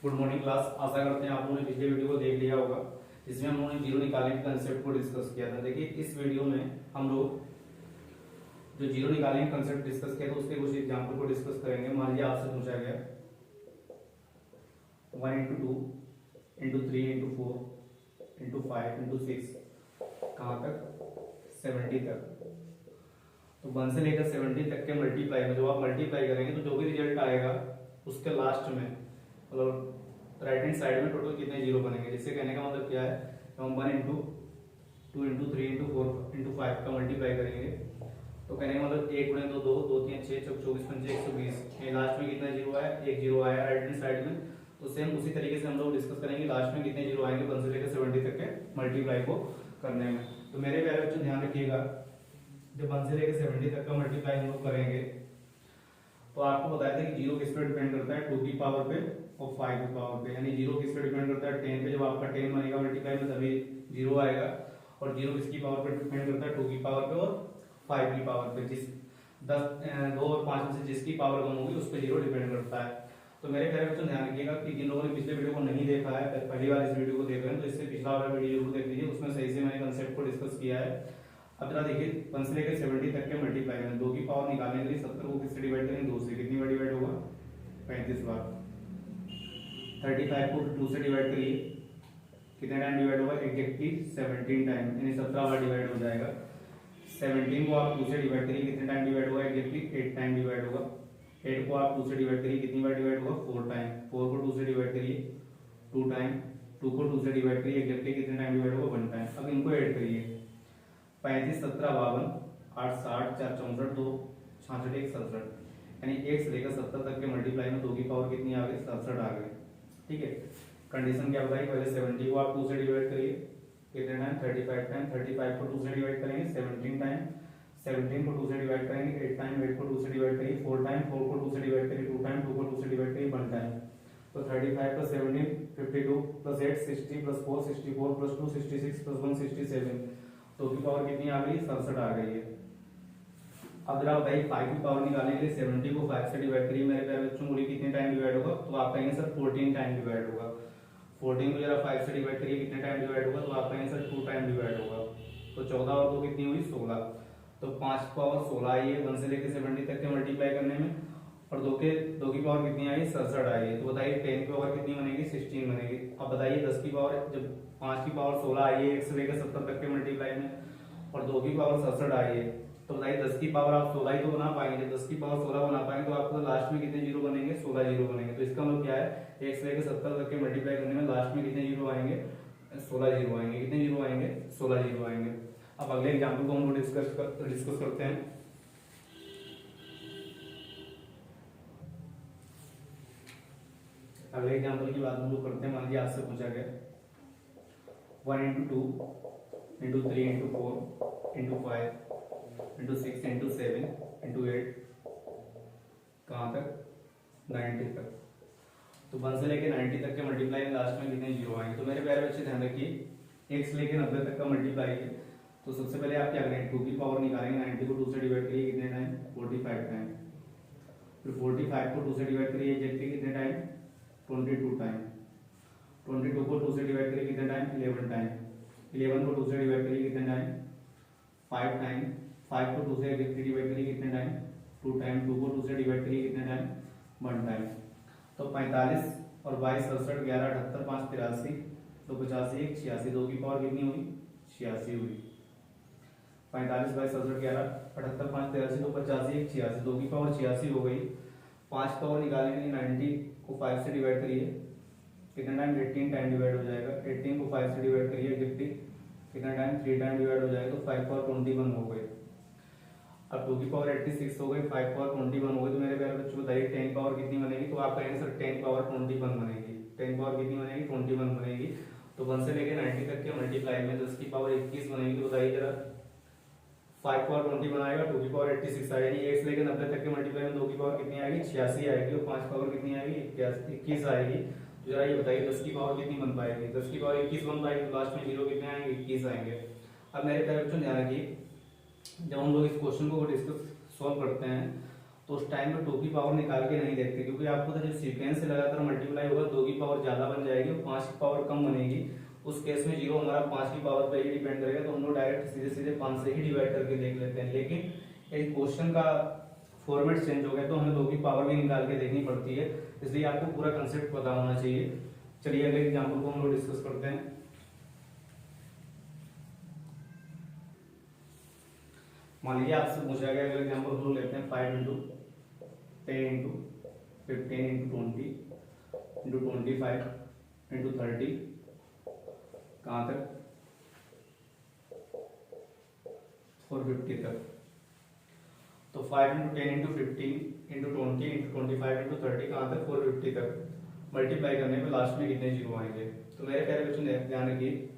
Good morning class. आशा करते हैं आप लोगों ने पिछले वीडियो को देख लिया होगा, जिसमें हम लोगों ने जीरो निकालने के कंसेप्ट को डिस्कस किया था। देखिए इस वीडियो में हम लोग जो जीरो निकालने का कंसेप्ट डिस्कस किया था उसके कुछ एग्जाम्पल को डिस्कस करेंगे। मान लीजिए आपसे पूछा गया 1 into 2 into 3 into 4 into 5 into 6 कहाँ तक 70 तक। तो 1 से लेकर 70 तक के मल्टीप्लाई में जब आप मल्टीप्लाई करेंगे तो जो भी रिजल्ट आएगा उसके लास्ट में मतलब राइट हैंड साइड में टोटल कितने जीरो बनेंगे। जिससे कहने का मतलब क्या है, हम 1 इंटू 2 इंटू 3 इंटू 4 इंटू 5 का मल्टीप्लाई करेंगे तो कहने का मतलब 1 गुणे 2 2 2 3 6 24 5 120 लास्ट में कितना जीरो आया, एक जीरो आया राइट हैंड साइड में। तो सेम उसी तरीके से हम लोग डिस्कस करेंगे लास्ट में कितने जीरो आएंगे 1 से लेकर 70 तक के मल्टीप्लाई को करने में। तो मेरे प्यारे बच्चों ध्यान रखिएगा, जब 1 से लेकर 70 तक का मल्टीप्लाई हम लोग करेंगे तो आपको बताया था कि जीरो किस पे डिपेंड करता है, 2 की पावर पे और 5 की पावर पे। यानी जीरो किस पे डिपेंड करता है 10 पे। जब आपका 10 बनेगा मल्टीप्लाई में तभी जीरो आएगा। और जीरो किसकी पावर पे डिपेंड करता है, 2 की पावर पे और 5 की पावर पे। जिस 2 और 5 में से जिसकी पावर कम होगी उस पर जीरो डिपेंड करता है। तो मेरे प्यारे बच्चों ध्यान रखिएगा कि जिन लोगों ने पिछले वीडियो को नहीं देखा है, पहली बार इस वीडियो को देख रहे हैं तो इससे पिछला वाला वीडियो जरूर देख लीजिए, उसमें सही से मैंने कंसेप्ट को डिस्कस किया है। अब जरा देखिए 1 से लेकर 70 तक के मल्टीप्लाई में 2 की पावर निकालने के लिए 70 को किससे डिवाइड करेंगे, 2 से। कितनी बार डिवाइड होगा, 35 बार। 35 को 2 से डिवाइड करिए, कितने टाइम डिवाइड होगा, एग्जैक्टली 17 टाइम, यानी 17 बार डिवाइड हो जाएगा। 17 को आप 2 से डिवाइड करिए, कितने टाइम डिवाइड होगा, एग्जैक्टली 8 टाइम डिवाइड होगा। 8 को आप 2 से डिवाइड करिए, कितनी बार डिवाइड होगा, 4 टाइम। 4 को 2 से डिवाइड करिए 2 टाइम। 2 को 2 से डिवाइड करिए, एग्जैक्टली कितने टाइम डिवाइड होगा, 1 टाइम। अब इनको ऐड करिए, 35 17 52 8 60 4 64 2 66 1 67, यानी 1 से लेकर 70 तक के मल्टीप्लाई में 2 की पावर कितनी आ गई, 67 आ गई। ठीक है, कंडीशन क्या बताई, पहले 70 को आप 2 से डिवाइड करिए, कितने टाइम, 35 टाइम। 35 को 2 से डिवाइड करेंगे 17 टाइम। 17 को 2 से डिवाइड करेंगे 8 टाइम। 8 को 2 से डिवाइड करिए 4 टाइम। 4 को 2 से डिवाइड करिए 2 टाइम। 2 को 2 से डिवाइड करिए 1 टाइम। तो 35 plus 17 52 plus 8 60 plus 4 64 plus 2 66 plus 1 67, 2 की पावर कितनी आ गई, 67 आ गई है। अब जरा बताइए 5 की पावर निकालने के लिए 70 को 5 से डिवाइड करिए मेरे प्यारे बच्चों, बोलिए कितने टाइम डिवाइड होगा, तो आप कहेंगे सर 14 टाइम डिवाइड होगा। 14 को जरा 5 से डिवाइड करिए, कितने टाइम डिवाइड होगा, तो आप कहेंगे सर 2 टाइम डिवाइड होगा। तो 14 और 2 कितनी हुई, 16। तो 5 की पावर 16 आई है 1 से लेकर 70 तक के मल्टीप्लाई करने में, और 2 की पावर कितनी आई, 67 आई है। तो बताइए 10 की पावर कितनी बनेगी, 16 बनेगी। अब बताइए 10 की पावर, जब 5 की पावर 16 आई है 1 से लेकर 70 तक के मल्टीप्लाई में, और 2 की पावर 67 आई है, तो बताइए 10 की पावर आप 16 ही तो बना पाएंगे। 10 की पावर 16 बना पाएंगे तो आपको लास्ट में कितने जीरो बनेंगे, 16 जीरो बनेंगे। तो इसका मतलब क्या है, 1 से लेकर 70 तक के मल्टीप्लाई करने में लास्ट में कितने जीरो आएंगे, 16 जीरो आएंगे। कितने जीरो आएंगे, 16 जीरो आएंगे। अब अगले एग्जाम्पल को हम लोग डिस्कस करते हैं। अगले एग्जाम्पल की बात हम लोग करते हैं। मान लीजिए आपसे पूछा गया 1 into 2 into 3 into 4 into 5 into 6 into 7 into 8 कहाँ तक, 90 तक। तो 1 से लेकर 90 तक के मल्टीप्लाई में लास्ट में कितने जीरो आएंगे। तो मेरे प्यारे बच्चे ध्यान रखिए, 1 से लेकर 90 तक का मल्टीप्लाई है। तो सबसे पहले आप क्या करेंगे, 2 की पावर निकालेंगे, 90 को 2 से डिवाइड करिए, कितने टाइम, 45 टाइम। फिर 45 को 2 से डिवाइड करिए, एग्जैक्टली कितने टाइम, 22 टाइम। 22 को 2 से डिवाइड करिए, कितने टाइम, 11 टाइम। 11 को 2 से डिवाइड करिए, कितने टाइम, 5 टाइम। 5 को 2 से डिवाइड करिए, कितने टाइम, 2 टाइम। 2 को 2 से डिवाइड करिए, कितने टाइम, 1 टाइम। तो 45 और 22 67 11 78 5 83 तो 85 1 86, 2 की पावर कितनी हुई, 86 हुई। 45 22 67 11 78 5 83 तो 85 1 86, 2 की पावर 86 हो गई। 5 पावर निकालने के लिए 90 को 5 से डिवाइड करिए, कितना टाइम, 18 टाइम डिवाइड हो जाएगा। 18 को 5 से डिवाइड करिए, एग्जैक्टली कितना टाइम, 3 टाइम डिवाइड हो जाएगा। तो 5 पावर 21 हो गए। अब 2 की पावर 86 हो गई, 5 पावर 21 हो गई। तो मेरे प्यारे बच्चों बताइए 10 पावर कितनी बनेगी, तो आप कहेंगे सर 10 पावर 21 बनेगी। 10 पावर कितनी बनेगी, 21 बनेगी। तो 1 से लेकर 90 तक के मल्टीप्लाई में 10 की पावर 21 बनेगी। तो बताइए जरा 5 पावर 20 बनाएगा, 2 की पावर 86 आएगी। 1 से लेकर 90 तक के मल्टीप्लाई में 2 की पावर कितनी आएगी, 86 आएगी। और 5 पावर कितनी आएगी, 21 आएगी। तो जरा ये बताइए 10 की पावर कितनी बन पाएगी, 10 की पावर 21 बन पाएगी। तो लास्ट में जीरो कितने आएंगे, 21 आएंगे। अब मेरे प्यारे बच्चों ध्यान रखिए, जब हम लोग इस क्वेश्चन को डिस्कस सॉल्व करते हैं तो उस टाइम में 2 की पावर निकाल के नहीं देखते, क्योंकि आपको तो जब सीक्वेंस से लगातार मल्टीप्लाई होगा 2 की पावर ज्यादा बन जाएगी और 5 की पावर कम बनेगी। उस केस में जीरो हमारा 5 की पावर पर ही डिपेंड करेगा, तो हम लोग डायरेक्ट सीधे सीधे 5 से ही डिवाइड करके देख लेते हैं। लेकिन एक क्वेश्चन का फॉर्मेट चेंज हो गया तो हमें 2 की पावर भी निकाल के देखनी पड़ती है, इसलिए आपको पूरा कंसेप्ट पता होना चाहिए। चलिए अगले एग्जाम्पल को हम लोग डिस्कस करते हैं। मान लीजिए आपसे पूछा गया, अगले एग्जाम्पल हम लोग लेते हैं 5 into 10 into 15 into 20 into 25 into 30, कहाँ तक 450 तक। तो 5 into 10 into 15 into 20 into 25 into 30, कहाँ तक 450 तक। मल्टीप्लाई करने पे लास्ट में कितने जीरो आएंगे। तो मेरे प्यारे बच्चों ध्यान रखिए,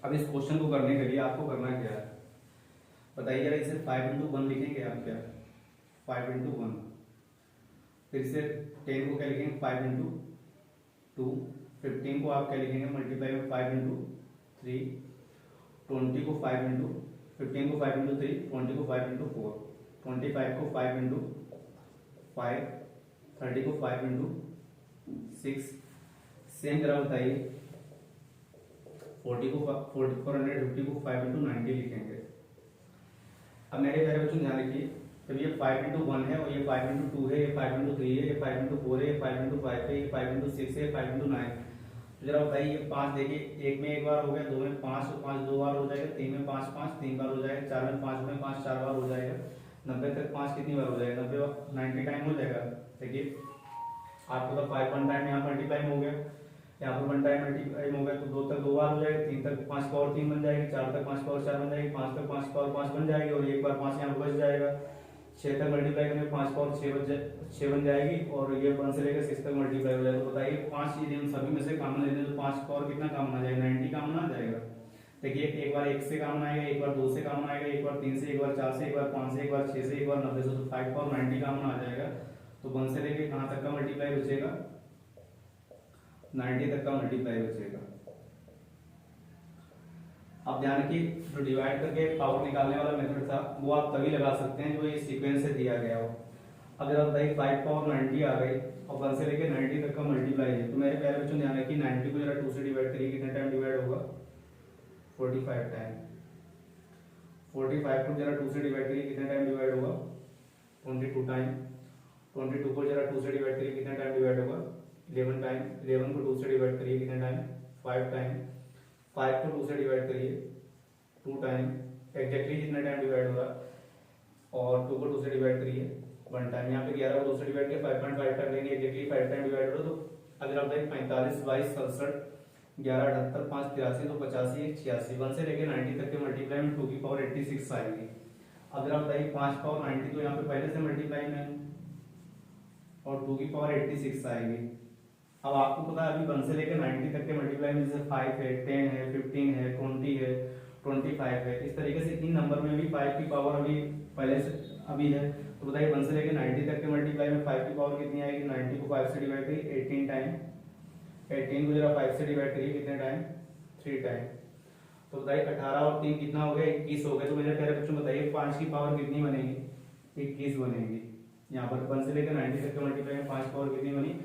अब इस क्वेश्चन को करने के लिए आपको करना क्या है बताइए जरा। इसे 5 इंटू 1 लिखेंगे आप क्या, 5 इंटू 1, फिर से 10 को क्या लिखेंगे 5 इंटू 2, 15 को आप क्या लिखेंगे मल्टीप्लाई में 5 इंटू 3, 20 को 5 इंटू 15 को 5 इंटू 3, 20 को 5 इंटू 4, 25 को 5 इंटू 5, 30 को 5 इंटू 6। सेम तरह बताइए 450 को 5 इंटू 90 लिखेंगे। अब मेरे प्यारे बच्चों ध्यान रखिए, जब ये 5 इंटू 1 है और ये 5 इंटू 2 है, ये 5 इंटू 3 है, ये 5 इंटू 4 है, ये 5 इंटू 5 है, ये 5 इंटू 6 है, 5 इंटू 9। तो जरा बताइए ये 5 देखिए, एक में एक बार हो गया, 2 में 5 और 5 2 बार हो जाएगा, 3 में 5 5 3 बार हो जाएगा, 4 में 5 4 बार हो जाएगा, 90 तक 5 कितनी बार हो जाएगा, 90 टाइम हो जाएगा। देखिए आपको तो 5 वन टाइम यहाँ मल्टीप्लाई हो गया, यहाँ पर वन टाइम मल्टीप्लाई हो गया, तो 2 तक 2 बार हो जाएगा, 3 तक 5 पावर 3 बन जाएगी, 4 तक 5 पावर 4 बन जाएगी, 5 तक 5 पावर 5 बन जाएगी और एक बार 5 यहाँ बच जाएगा। 6 तक मल्टीप्लाई करने 5 पावर 6 बन जाएगी और ये 1 से लेकर 6 तक मल्टीप्लाई हो जाएगा। तो बताइए 5 चीजें हम सभी में से कॉमन लेने तो 5 पावर कितना कॉमन आ जाएगा, 90 कॉमन आ जाएगा। देखिए एक बार 1 से कॉमन आएगा, एक बार 2 से कॉमन आएगा, एक बार 3 से, एक बार 4 से, एक बार 5 से, एक बार 6 से, एक बार 90 से, तो 5 पावर 90 कॉमन आ जाएगा। तो 1 से लेके कहाँ तक का मल्टीप्लाई बचेगा, 90 तक का मल्टीप्लाई बचेगा। अब ध्यान रखिए जो डिवाइड करके पावर निकालने वाला मेथड था वो आप तभी लगा सकते हैं जो ये सीक्वेंस से दिया गया हो। अगर आप बताइए 5 पावर 90 आ गई और 1 से लेके 90 तक का मल्टीप्लाई है, तो मेरे प्यारे बच्चों ध्यान रखिए 90 को जरा 2 से डिवाइड करिए, कितने टाइम डिवाइड होगा 45 टाइम। 45 को जरा 2 से डिवाइड करिए, कितने टाइम डिवाइड होगा 22 टाइम। 22 को जरा 2 से डिवाइड करिए, कितने टाइम डिवाइड होगा 11 टाइम। 11 को 2 से डिवाइड करिए, कितने टाइम 5 टाइम। 5 को 2 से डिवाइड करिए 2 टाइम, एग्जैक्टली जितना टाइम डिवाइड हो रहा। और 2 को 2 से डिवाइड करिए 1 टाइम। यहाँ पे 11 को 2 से डिवाइड किया 5.5 टाइम लेंगे, एग्जैक्टली 5 टाइम डिवाइड हो रहा। तो अगर आप देखें 45 22 67 11 78 5 83 तो 85 1 86, 1 से लेकर 90 तक के मल्टीप्लाई में 2 की पावर 86 आएगी। अगर आप बताइए 5 पावर 90 तो यहाँ पे पहले से मल्टीप्लाई में और 2 की पावर 86 आएगी। अब आपको पता है अभी 1 से लेकर 90 तक के मल्टीप्लाई में जैसे 5 है, 10 है, 15 है, 20 है, 25 है, इस तरीके से इन नंबर में भी 5 की पावर अभी पहले से अभी है। तो बताइए 1 से लेकर 90 तक के मल्टीप्लाई में 5 की पावर कितनी आएगी, 90 को 5 से डिवाइड करिए 18 टाइम। 18 को जरा 5 से डिवाइड करिए, कितने टाइम 3 टाइम। तो बताइए 18 और 3 कितना हो गया 21 हो गया। तो मेरे प्यारे बच्चों बताइए 5 की पावर कितनी बनेगी 21 बनेगी। यहाँ पर 1 से लेकर 90 तक के मल्टीप्लाई में 5 पावर कितनी बनी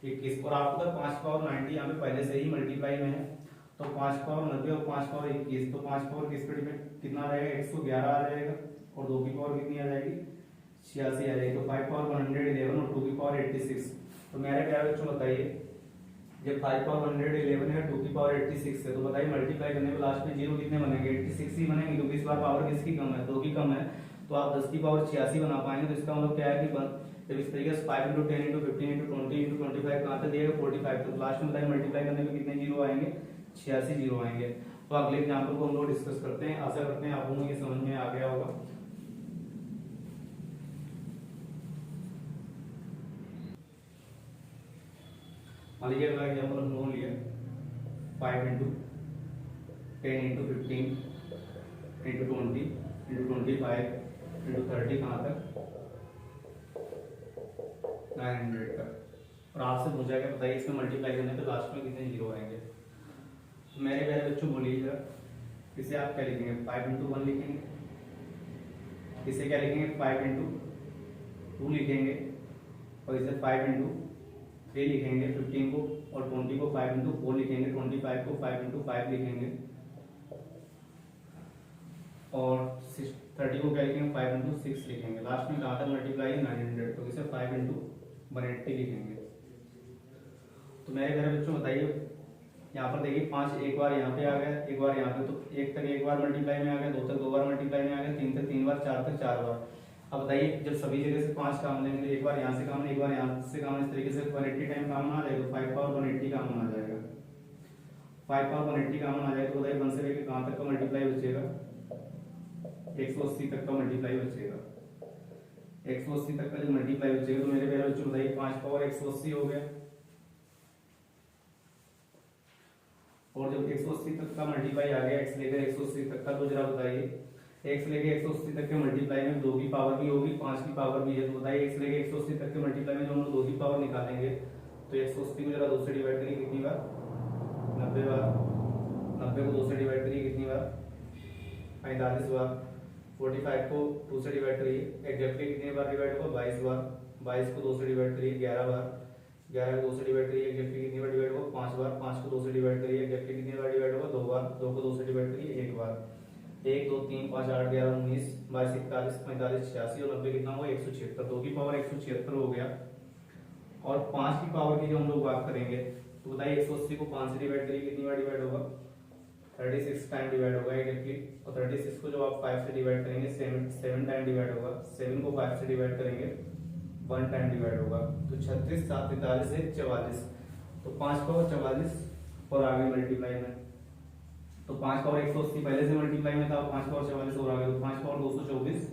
21। और आपको तो 5 पावर 90 यहाँ पे पहले से ही मल्टीप्लाई में है, तो 5 पावर 90 और 5 पावर 21, तो 5 पावर किस पे डिपेंड कितना आ जाएगा 111 आ जाएगा और 2 की पावर कितनी आ जाएगी 86 आ जाएगी। तो 5 पावर 111 और 2 की पावर 86। तो मेरे प्यारे बच्चों बताइए जब 5 पावर 111 है 2 की पावर 86 है, तो बताइए मल्टीप्लाई करने पे लास्ट में जीरो कितने बनेंगे 86 ही बनेंगे, क्योंकि इस बार पावर किसकी कम है 2 की कम है। तो आप 10 की पावर 86 बना पाएंगे। तो इसका मतलब क्या है कि जब इस तरीके से 5 इंटू 10 इंटू 15 इंटू 20 इंटू 25 कहाँ तक दिएगा 45, तो लास्ट में बताइए मल्टीप्लाई करने पे कितने जीरो आएंगे 86 जीरो आएंगे। तो अगले एग्जाम्पल को हम लोग डिस्कस करते हैं। आशा करते हैं आप लोगों को ये समझ में आ गया होगा। मान लीजिए अगला एग्जाम्पल हम लोगों ने लिया 5 into 10 into 15 into 20 into 25 into 30 कहाँ तक 900 तक। और आपसे पूछा गया बताइए इसमें मल्टीप्लाई करने पे लास्ट में कितने जीरो आएंगे। तो मेरे प्यारे बच्चों बोलिए जरा, इसे आप क्या लिखेंगे 5 इंटू 1 लिखेंगे, इसे क्या लिखेंगे 5 इंटू 2 लिखेंगे और इसे 5 इंटू 3 लिखेंगे 15 को, और 20 को 5 इंटू 4 लिखेंगे, 25 को 5 इंटू 5 लिखेंगे, और 30 को क्या लिखेंगे 5 इंटू 6 लिखेंगे। लास्ट में कहाँ तक मल्टीप्लाई 900, तो इसे 5 इंटू 180 लिखेंगे। तो मेरे घर बच्चों बताइए, यहाँ पर देखिए 5 एक बार यहाँ पे आ गया, एक बार यहाँ पे, तो 1 तक एक बार मल्टीप्लाई में आ गया, 2 तक 2 बार मल्टीप्लाई में आ गया, 3 तक 3 बार, 4 तक 4 बार। अब बताइए जब सभी जगह से 5 काम लेंगे, एक बार यहाँ से काम, एक बार यहाँ से काम, इस तरीके से 180 टाइम काम आ जाएगा, 5 पावर 180 काम आ जाएगा। 5 पावर 180 काम आ जाएगा, तो बताइए 1 से लेकर कहाँ तक का मल्टीप्लाई बचेगा, 180 तक का मल्टीप्लाई बचेगा। 180 तक का जो मल्टीप्लाई बचेगा, तो मेरे प्यारे बच्चों बताइए 5 पावर 180 हो गया, और जब 180 तक का मल्टीप्लाई आ गया x लेकर 180 तक का, तो जरा बताइए x लेके 180 तक के मल्टीप्लाई में 2 की पावर भी होगी, 5 की पावर भी है, तो बताइए x लेके 180 तक के मल्टीप्लाई में जो हम लोग 2 की पावर निकालेंगे, तो 180 को जरा 2 से डिवाइड करिए कितनी बार, 90 बार, 90 को 2 से डिवाइड करिए कितनी बार, 45 बार, 45 को 2 से डिवाइड करिए एग्जैक्टली कितनी बार डिवाइड होगा, 22 बार, 22 को 2 से डिवाइड करिए 11 बार, 11 को 2 से डिवाइड करिए एग्जैक्टली कितनी बार डिवाइड होगा, 5 बार, 5 को 2 से डिवाइड करिए एग्जैक्टली कितनी बार डिवाइड होगा, 2 बार, 2 को 2 से डिवाइड करिए 1 बार। 1 2 3 5 8 11 19 22 41 45 86 और 90 कितना हुआ 176, 2 की पावर 176 हो गया। और 5 की पावर की जो हम लोग बात करेंगे, तो बताइए 180 को 5 से डिवाइड करिए कितनी बार डिवाइड होगा, 36 टाइम डिवाइड होगा एग्जैक्टली, और 36 को जो आप 5 से डिवाइड करेंगे 7 टाइम डिवाइड होगा, 7 को 5 से डिवाइड करेंगे 1 टाइम डिवाइड होगा, तो 36 7 43 से 44, तो 5 पावर 44 और आगे मल्टीप्लाई में, तो 5 पावर 180 पहले से मल्टीप्लाई में था, 5 पावर 44 और आगे, तो 5 पावर 224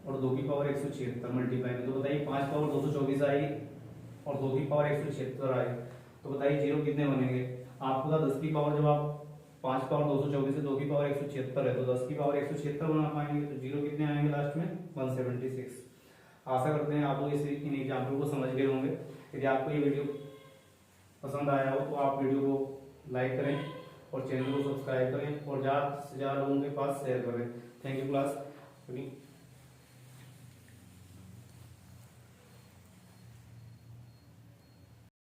और 2 की पावर 176 मल्टीप्लाई में, तो बताइए 5 पावर 224 आई और 2 की पावर 176 आई, तो बताइए जीरो कितने बनेंगे। आपको था 10 की पावर, जब आप 5 पावर 224 से 2 की पावर 176 है, तो 10 की पावर 176 बना पाएंगे, तो जीरो कितने आएंगे लास्ट में 176। आशा करते हैं आप लोग इन एग्जाम्पल को समझ गए होंगे। यदि आपको ये वीडियो पसंद आया हो तो आप वीडियो को लाइक करें और चैनल को सब्सक्राइब करें और ज़्यादा से ज़्यादा लोगों के पास शेयर करें। Thank you class.